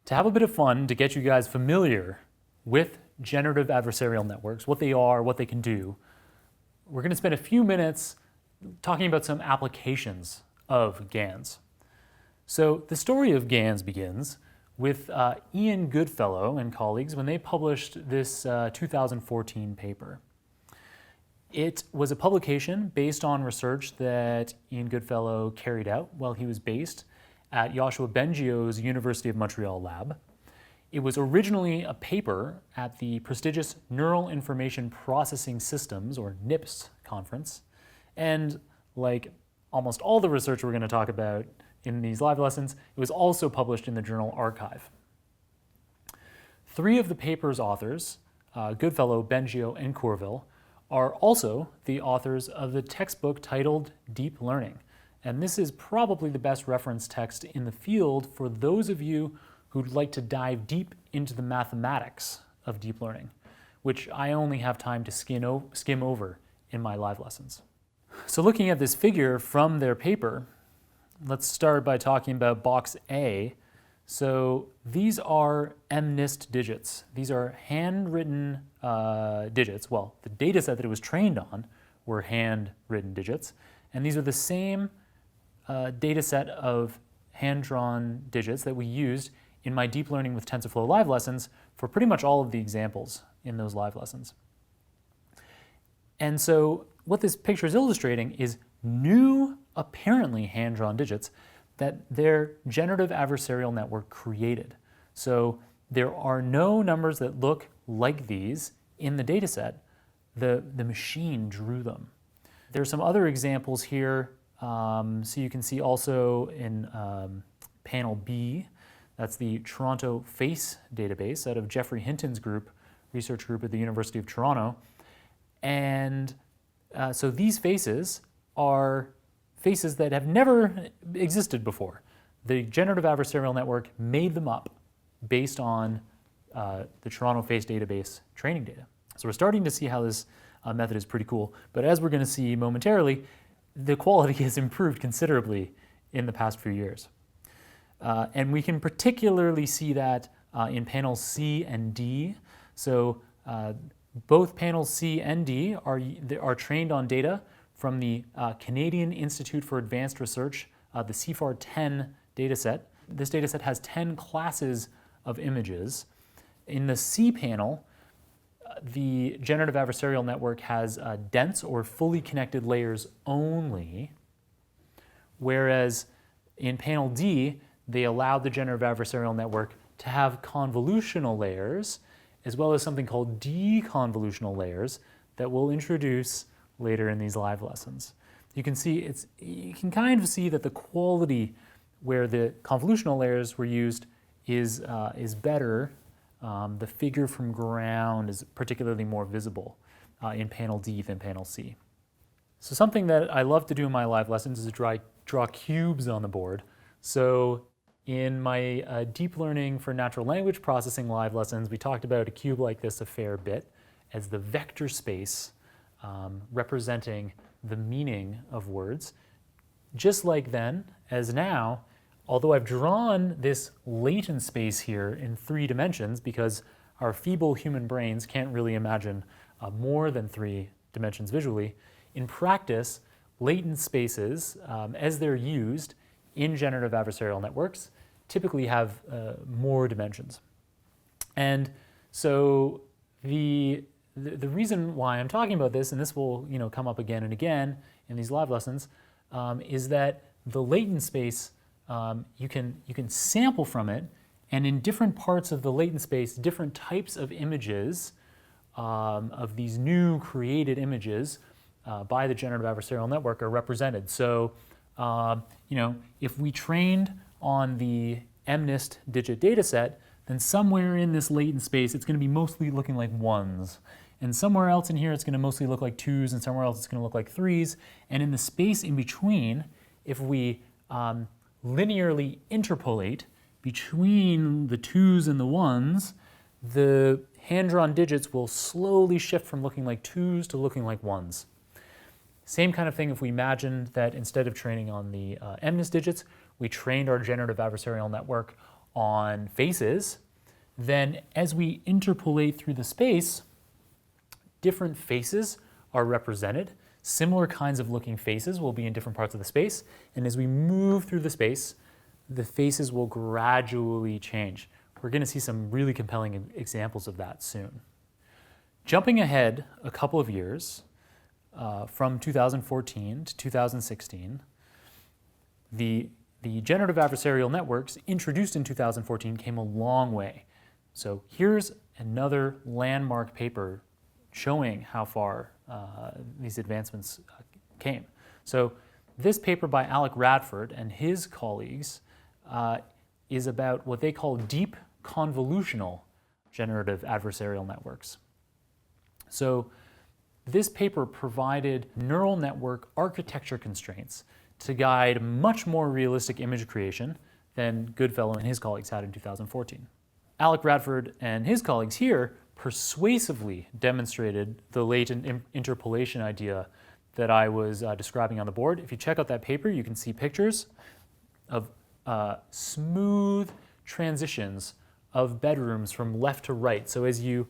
To have a bit of fun, to get you guys familiar with generative adversarial networks, what they are, what they can do, we're going to spend a few minutes talking about some applications of GANs. So the story of GANs begins with Ian Goodfellow and colleagues when they published this 2014 paper. It was a publication based on research that Ian Goodfellow carried out while he was based at Yoshua Bengio's University of Montreal lab. It was originally a paper at the prestigious Neural Information Processing Systems, or NIPS, conference. And like almost all the research we're going to talk about in these live lessons, it was also published in the journal Archive. 3 of the paper's authors, Goodfellow, Bengio, and Courville, are also the authors of the textbook titled Deep Learning. And this is probably the best reference text in the field for those of you who'd like to dive deep into the mathematics of deep learning, which I only have time to skim over in my live lessons. So looking at this figure from their paper, let's start by talking about box A. So these are MNIST digits. These are handwritten digits. Well, the data set that it was trained on were handwritten digits. And these are the same data set of hand-drawn digits that we used in my Deep Learning with TensorFlow live lessons for pretty much all of the examples in those live lessons. And so what this picture is illustrating is new, apparently hand-drawn digits that their generative adversarial network created. So there are no numbers that look like these in the data set. The machine drew them. There are some other examples here. So you can see also in panel B, that's the Toronto FACE database out of Jeffrey Hinton's research group at the University of Toronto. And so these faces are faces that have never existed before. The generative adversarial network made them up based on the Toronto FACE database training data. So we're starting to see how this method is pretty cool. But as we're going to see momentarily, the quality has improved considerably in the past few years. And we can particularly see that in panels C and D. So both panels C and D are trained on data from the Canadian Institute for Advanced Research, the CFAR-10 dataset. This dataset has 10 classes of images. In the C panel, the generative adversarial network has dense or fully connected layers only, whereas in panel D, they allowed the generative adversarial network to have convolutional layers, as well as something called deconvolutional layers that we'll introduce later in these live lessons. You can see you can kind of see that the quality where the convolutional layers were used is better. The figure from ground is particularly more visible in panel D than panel C. So something that I love to do in my live lessons is draw cubes on the board. So in my deep learning for natural language processing live lessons, we talked about a cube like this a fair bit as the vector space representing the meaning of words. Just like then, as now, although I've drawn this latent space here in 3 dimensions because our feeble human brains can't really imagine more than 3 dimensions visually, in practice, latent spaces, as they're used in generative adversarial networks, typically have more dimensions. And so the reason why I'm talking about this, and this will come up again and again in these live lessons, is that the latent space, you can sample from it, and in different parts of the latent space, different types of images of these new created images by the generative adversarial network are represented. So, if we trained on the MNIST digit data set, then somewhere in this latent space, it's going to be mostly looking like 1s. And somewhere else in here, it's going to mostly look like 2s, and somewhere else it's going to look like 3s. And in the space in between, if we linearly interpolate between the 2s and the 1s, the hand-drawn digits will slowly shift from looking like 2s to looking like 1s. Same kind of thing if we imagined that instead of training on the MNIST digits, we trained our generative adversarial network on faces, then as we interpolate through the space, different faces are represented. Similar kinds of looking faces will be in different parts of the space, and as we move through the space, the faces will gradually change. We're going to see some really compelling examples of that soon. Jumping ahead a couple of years, from 2014 to 2016, the generative adversarial networks introduced in 2014 came a long way. So here's another landmark paper showing how far these advancements came. So this paper by Alec Radford and his colleagues is about what they call deep convolutional generative adversarial networks. So this paper provided neural network architecture constraints to guide much more realistic image creation than Goodfellow and his colleagues had in 2014. Alec Radford and his colleagues here persuasively demonstrated the latent interpolation idea that I was describing on the board. If you check out that paper, you can see pictures of smooth transitions of bedrooms from left to right. So as you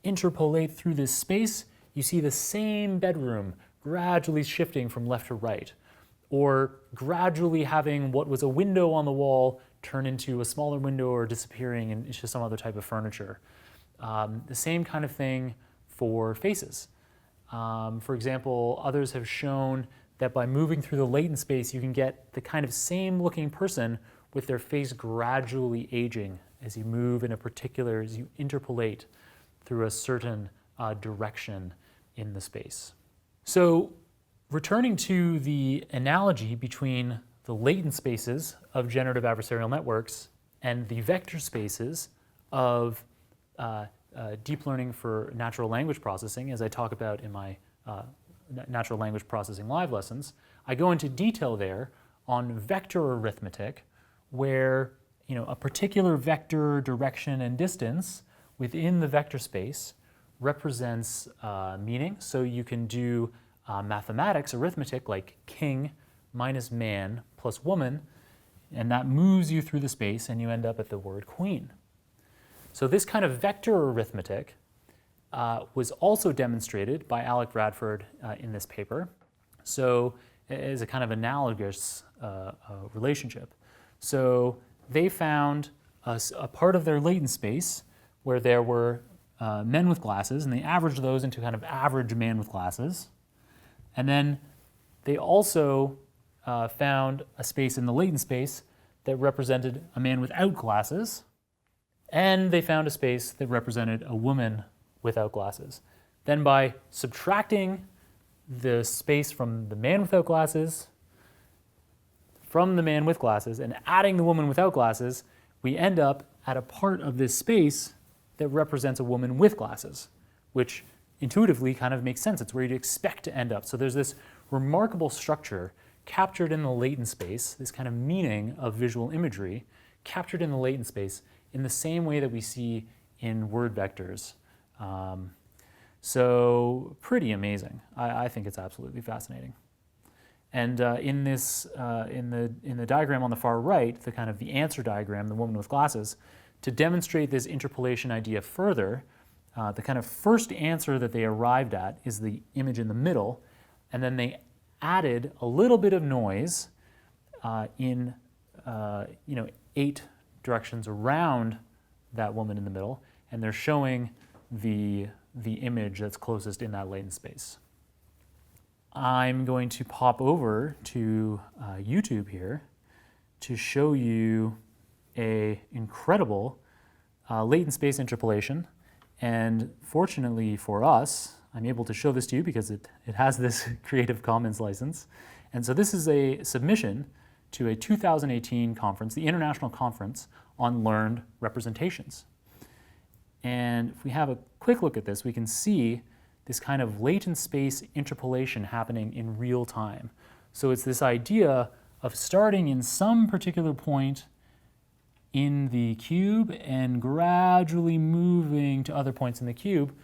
interpolate through this space, you see the same bedroom gradually shifting from left to right, or gradually having what was a window on the wall turn into a smaller window or disappearing into some other type of furniture. The same kind of thing for faces. For example, others have shown that by moving through the latent space, you can get the kind of same looking person with their face gradually aging as you move in a particular, as you interpolate through a certain direction in the space. So returning to the analogy between the latent spaces of generative adversarial networks and the vector spaces of deep learning for natural language processing, as I talk about in my natural language processing live lessons, I go into detail there on vector arithmetic, where a particular vector, direction, and distance within the vector space represents meaning. So you can do mathematics, arithmetic, like king minus man plus woman, and that moves you through the space and you end up at the word queen. So this kind of vector arithmetic was also demonstrated by Alec Radford in this paper. So as a kind of analogous relationship. So they found a part of their latent space where there were men with glasses, and they averaged those into kind of average man with glasses. And then they also found a space in the latent space that represented a man without glasses, and they found a space that represented a woman without glasses. Then by subtracting the space from the man without glasses from the man with glasses and adding the woman without glasses, we end up at a part of this space that represents a woman with glasses, which intuitively kind of makes sense. It's where you'd expect to end up. So there's this remarkable structure captured in the latent space, this kind of meaning of visual imagery captured in the latent space in the same way that we see in word vectors. So pretty amazing. I think it's absolutely fascinating. And in the diagram on the far right, the kind of the answer diagram, the woman with glasses, to demonstrate this interpolation idea further, the kind of first answer that they arrived at is the image in the middle, and then they added a little bit of noise in 8 directions around that woman in the middle, and they're showing the image that's closest in that latent space. I'm going to pop over to YouTube here to show you an incredible latent space interpolation. And fortunately for us, I'm able to show this to you because it has this Creative Commons license. And so this is a submission to a 2018 conference, the International Conference on Learned Representations. And if we have a quick look at this, we can see this kind of latent space interpolation happening in real time. So it's this idea of starting in some particular point in the cube and gradually moving to other points in the cube.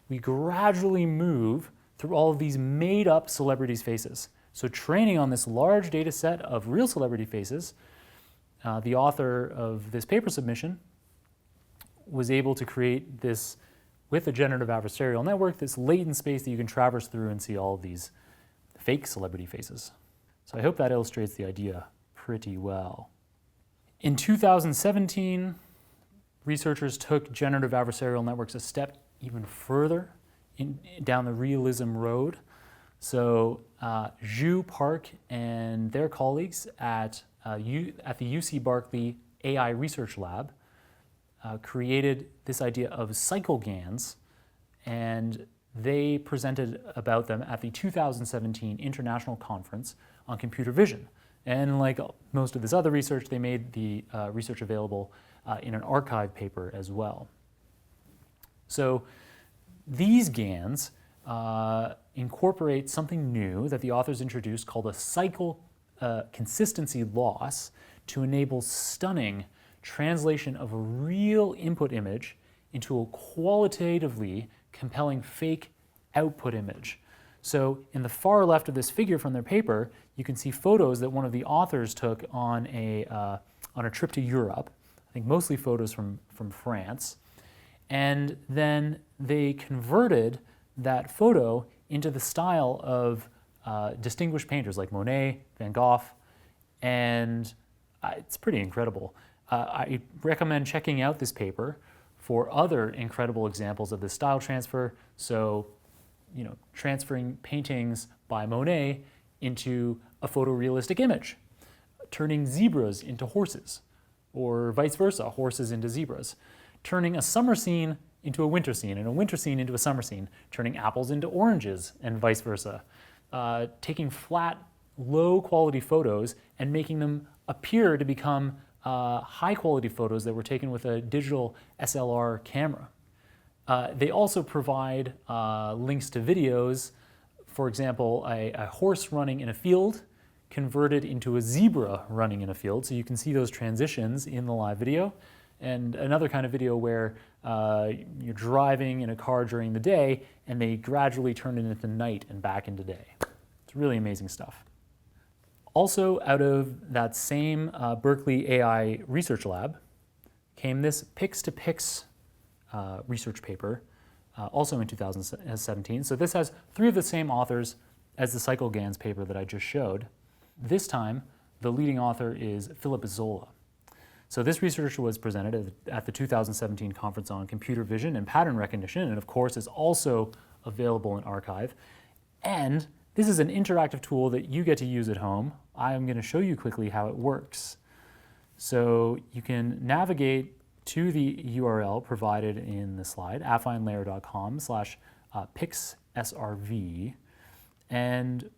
We gradually move through all of these made-up celebrities' faces. So training on this large data set of real celebrity faces, the author of this paper submission was able to create this, with a generative adversarial network, this latent space that you can traverse through and see all of these fake celebrity faces. So I hope that illustrates the idea pretty well. In 2017, researchers took generative adversarial networks a step even further down the realism road. So Zhu Park and their colleagues at the UC Berkeley AI Research Lab created this idea of cycle GANs, and they presented about them at the 2017 International Conference on Computer Vision. And like most of this other research, they made the research available in an archive paper as well. So these GANs incorporate something new that the authors introduced called a cycle consistency loss to enable stunning translation of a real input image into a qualitatively compelling fake output image. So in the far left of this figure from their paper, you can see photos that one of the authors took on a trip to Europe, I think mostly photos from France, and then they converted that photo into the style of distinguished painters like Monet, Van Gogh, and it's pretty incredible. I recommend checking out this paper for other incredible examples of this style transfer. So, transferring paintings by Monet into a photorealistic image, turning zebras into horses, or vice versa, horses into zebras, turning a summer scene into a winter scene, and a winter scene into a summer scene, turning apples into oranges, and vice versa, taking flat, low-quality photos and making them appear to become high-quality photos that were taken with a digital SLR camera. They also provide links to videos, for example, a horse running in a field converted into a zebra running in a field, so you can see those transitions in the live video, and another kind of video where you're driving in a car during the day and they gradually turn it into night and back into day. It's really amazing stuff. Also, out of that same Berkeley AI Research Lab came this Pix-to-Pix research paper, also in 2017. So this has 3 of the same authors as the Cycle GANs paper that I just showed. This time, the leading author is Philip Zola. So this research was presented at the 2017 Conference on Computer Vision and Pattern Recognition, and of course is also available in archive. And this is an interactive tool that you get to use at home. I'm going to show you quickly how it works. So you can navigate to the URL provided in the slide, affinelayer.com/pixsrv, and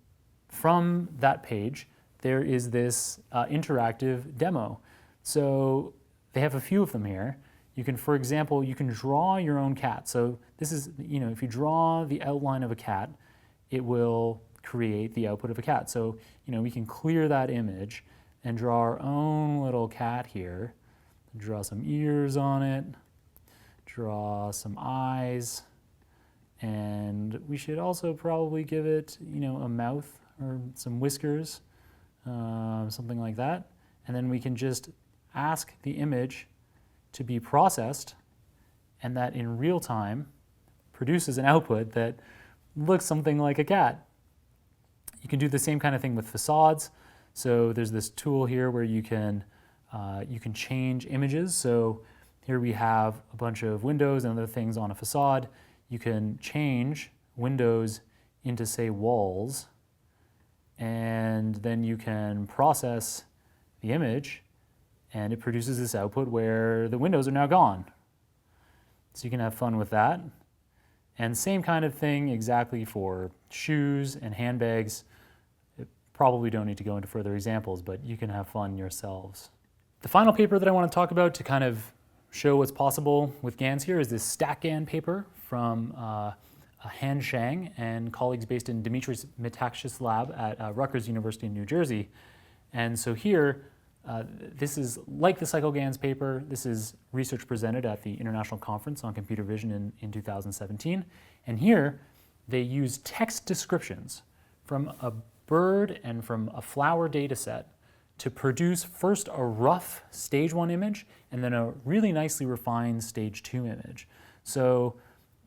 from that page there is this interactive demo. So they have a few of them here. You can, for example, you can draw your own cat. So this is, if you draw the outline of a cat, it will create the output of a cat. So, we can clear that image and draw our own little cat here. Draw some ears on it, draw some eyes, and we should also probably give it, a mouth or some whiskers, something like that. And then we can just ask the image to be processed, and that in real time produces an output that looks something like a cat. You can do the same kind of thing with facades. So there's this tool here where you can change images. So here we have a bunch of windows and other things on a facade. You can change windows into, say, walls, and then you can process the image, and it produces this output where the windows are now gone. So you can have fun with that. And same kind of thing exactly for shoes and handbags. Probably don't need to go into further examples, but you can have fun yourselves. The final paper that I want to talk about to kind of show what's possible with GANs here is this StackGAN paper from Han Shang and colleagues based in Dmitry Metaxas' lab at Rutgers University in New Jersey. And so here, this is like the Cycle GANs paper. This is research presented at the International Conference on Computer Vision in 2017. And here, they use text descriptions from a bird and from a flower data set to produce first a rough stage 1 image and then a really nicely refined stage 2 image. So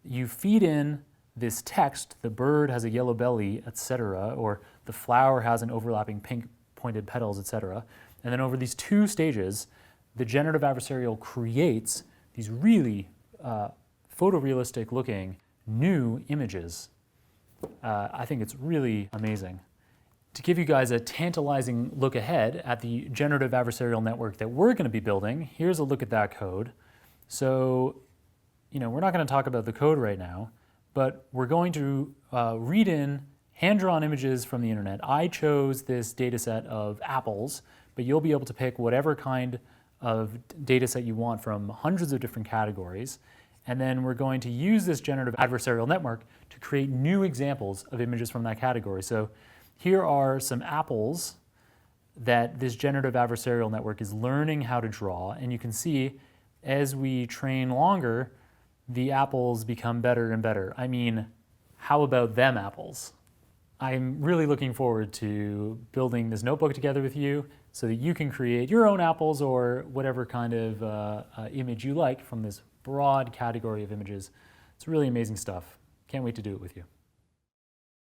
you feed in this text, the bird has a yellow belly, etc., or the flower has an overlapping pink pointed petals, etc. And then over these 2 stages, the generative adversarial creates these really photorealistic looking new images. I think it's really amazing. To give you guys a tantalizing look ahead at the generative adversarial network that we're going to be building, here's a look at that code. So, we're not going to talk about the code right now, but we're going to read in hand-drawn images from the internet. I chose this data set of apples, but you'll be able to pick whatever kind of data set you want from hundreds of different categories. And then we're going to use this generative adversarial network to create new examples of images from that category. So here are some apples that this generative adversarial network is learning how to draw. And you can see as we train longer, the apples become better and better. I mean, how about them apples? I'm really looking forward to building this notebook together with you so that you can create your own apples or whatever kind of image you like from this broad category of images. It's really amazing stuff. Can't wait to do it with you.